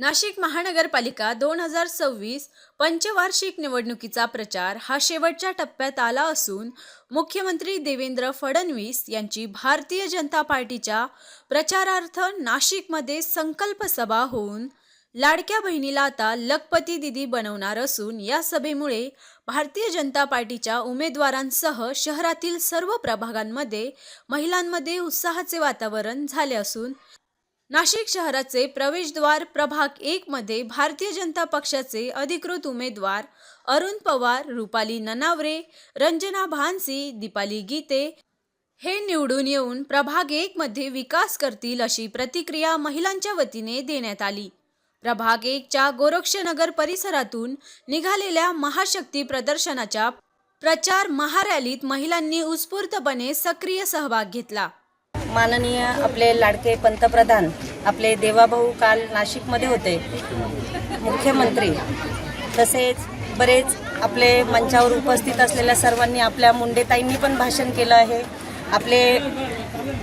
नाशिक महानगरपालिका 2026 पंचवार्षिक निवडणुकीचा प्रचार हा शेवटच्या टप्प्यात आला असून मुख्यमंत्री देवेंद्र फडणवीस यांची भारतीय जनता पार्टीच्या प्रचारार्थ नाशिकमध्ये संकल्प सभा होऊन लाडक्या बहिणीला आता लखपती दीदी बनवणार असून या सभेमुळे भारतीय जनता पार्टीच्या उमेदवारांसह शहरातील सर्व प्रभागांमध्ये महिलांमध्ये उत्साहाचे वातावरण झाले असून नाशिक शहराचे प्रवेशद्वार प्रभाग 1 मध्ये भारतीय जनता पक्षाचे अधिकृत उमेदवार अरुण पवार, रुपाली ननावरे, रंजना भानसी, दीपाली गीते हे निवडून येऊन प्रभाग 1 मध्ये विकास करतील अशी प्रतिक्रिया महिलांच्या वतीने देण्यात आली। प्रभाग 1 च्या गोरक्षनगर परिसरातून निघालेल्या महाशक्ती प्रदर्शनाच्या प्रचार महारॅलीत महिलांनी उत्स्फूर्तपणे सक्रिय सहभाग घेतला। माननीय आपले लाडके पंतप्रधान आपले देवाभाऊ काल नाशिकमध्ये होते। मुख्यमंत्री तसेच बरेच आपले मंचावर उपस्थित असलेल्या सर्वांनी आपल्या मुंडेताईंनी पण भाषण केलं आहे। आपले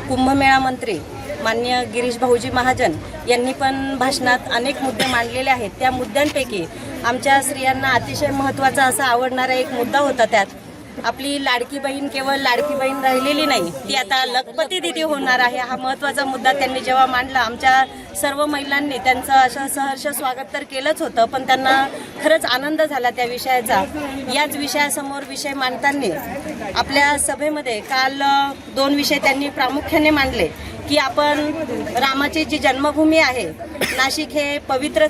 कुंभमेळा मंत्री माननीय गिरीश भाऊजी महाजन यांनी पण भाषणात अनेक मुद्दे मांडलेले आहेत। त्या मुद्द्यांपैकी आमच्या स्त्रियांना अतिशय महत्त्वाचा असा आवडणारा एक मुद्दा होता। त्यात आपली लाडकी बहीण केवळ लाडकी बहीण राहिलेली नाही, ती आता लखपती दीदी होणार आहे। हा महत्त्वाचा मुद्दा त्यांनी जेव्हा मांडला, आमच्या सर्व महिलांनी त्यांचं असं सहर्ष स्वागत तर केलंच होतं, पण त्यांना खरंच आनंद झाला त्या विषयाचा। याच विषयासमोर विषय मांडताना आपल्या सभेमध्ये काल 2 विषय त्यांनी प्रामुख्याने मांडले की आपण रामाची जी जन्मभूमी आहे, नाशिक हे पवित्र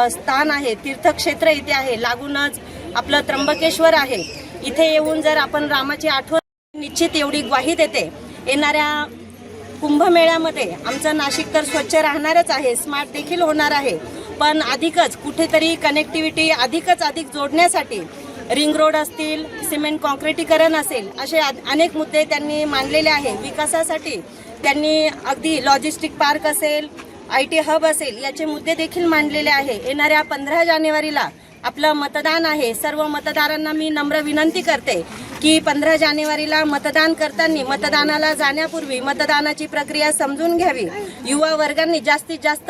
स्थान आहे, तीर्थक्षेत्र इथे आहे, लागूनच आपलं त्र्यंबकेश्वर आहे। इथे येऊन जर आपण रामाची आठवण निश्चित एवढी ग्वाही देते। येणाऱ्या कुंभमेळ्यामध्ये आमचं नाशिक तर स्वच्छ राहणारच आहे, स्मार्ट देखील होणार आहे, पण अधिकच कुठेतरी कनेक्टिव्हिटी अधिक जोडण्यासाठी रिंग रोड असतील, सिमेंट कॉन्क्रिटीकरण असेल, असे अनेक मुद्दे त्यांनी मांडलेले आहे। विकासासाठी त्यांनी अगदी लॉजिस्टिक पार्क असेल, IT हब असेल, याचे मुद्दे देखील मांडलेले आहे। येणाऱ्या 15 जानेवारीला आपलं मतदान आहे। सर्व मतदारांना मी नम्र विनंती करते की 15 जानेवारीला मतदान करताना मतदानाला जाण्यापूर्वी मतदानाची प्रक्रिया समजून घ्यावी। युवा वर्गांनी जास्तीत जास्त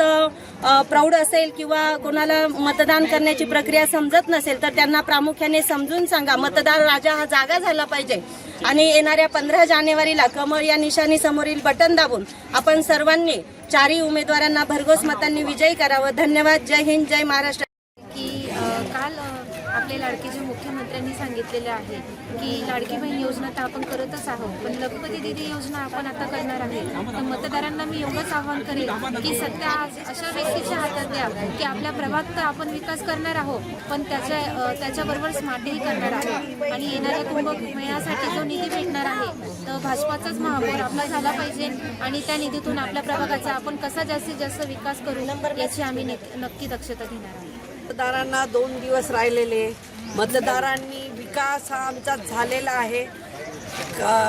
प्रौढ असेल किंवा कोणाला मतदान करण्याची प्रक्रिया समजत नसेल तर त्यांना प्रामुख्याने समजून सांगा। मतदार राजा हा जागा झाला पाहिजे आणि येणाऱ्या 15 जानेवारीला कमळ या निशाणी समोरील बटन दाबून आपण सर्वांनी 4ही उमेदवारांना भरघोस मतांनी विजयी करावं। धन्यवाद। जय हिंद, जय महाराष्ट्र। काल आपले लाडकीचे मुख्यमंत्र्यांनी सांगितलेले आहे की लाडकी बहीण योजना तर आपण करतच आहोत, पण लखपती दीदी योजना आपण आता करणार आहे। तर मतदारांना मी एवढंच आवाहन करेन की सध्या अशा व्यक्तीच्या हातात द्या की आपल्या प्रभागात तर आपण विकास करणार आहोत, पण त्याच्याबरोबर स्मार्टही करणार आहोत। आणि येणाऱ्या कुंभमेळ्यासाठी जो निधी भेटणार आहे तर भाजपाचाच महापौर आपला झाला पाहिजे आणि त्या निधीतून आपल्या प्रभागाचा आपण कसा जास्तीत जास्त विकास करू याची आम्ही नक्की दक्षता घेणार आहोत। मतदारांना 2 दिवस राहिलेले, मतदारांनी विकास हा आमचा झालेला आहे,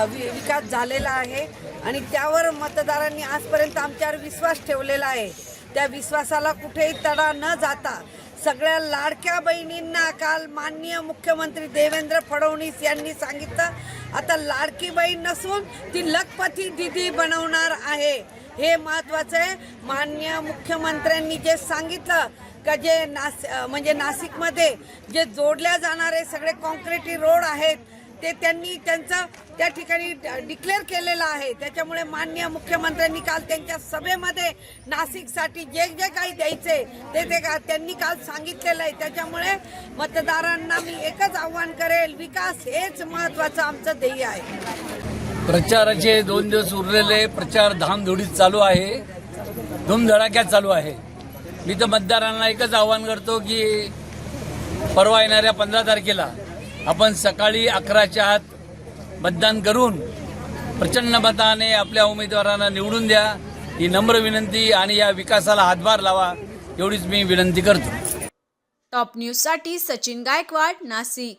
विकास झालेला आहे आणि त्यावर मतदारांनी आजपर्यंत आमच्यावर विश्वास ठेवलेला आहे। त्या विश्वासाला कुठेही तडा न जाता सगळ्या लाडक्या बहिणींना काल माननीय मुख्यमंत्री देवेंद्र फडणवीस यांनी सांगितलं आता लाडकी बहीण नसून ती लखपती दीदी बनवणार आहे। हे महत्त्वाचं आहे। माननीय मुख्यमंत्र्यांनी जे सांगितलं का जे म्हणजे नाशिकमध्ये जे जोडल्या जाणारे सगळे कॉन्क्रीटी रोड आहेत ते त्यांनी त्यांचं त्या ठिकाणी डिक्लेअर केलेलं आहे। त्याच्यामुळे माननीय मुख्यमंत्र्यांनी काल त्यांच्या सभेमध्ये नाशिकसाठी जे काही द्यायचे ते त्यांनी काल सांगितलेलं आहे। त्याच्यामुळे मतदारांना मी एकच आव्हान करेल, विकास हेच महत्त्वाचं आमचं ध्येय आहे। प्रचाराचे 2 दिवस उरलेले, प्रचार धामधुडीत चालू आहे, धूमधडाक्यात चालू आहे। मी तर मतदारांना एकच आवाहन करतो की परवा येणाऱ्या 15 तारखेला आपण सकाळी 11च्या आत मतदान करून प्रचंड मताने आपल्या उमेदवारांना निवडून द्या, ही नम्र विनंती आणि या विकासाला हातभार लावा एवढीच मी विनंती करतो। टॉप न्यूज साठी सचिन गायकवाड, नाशिक।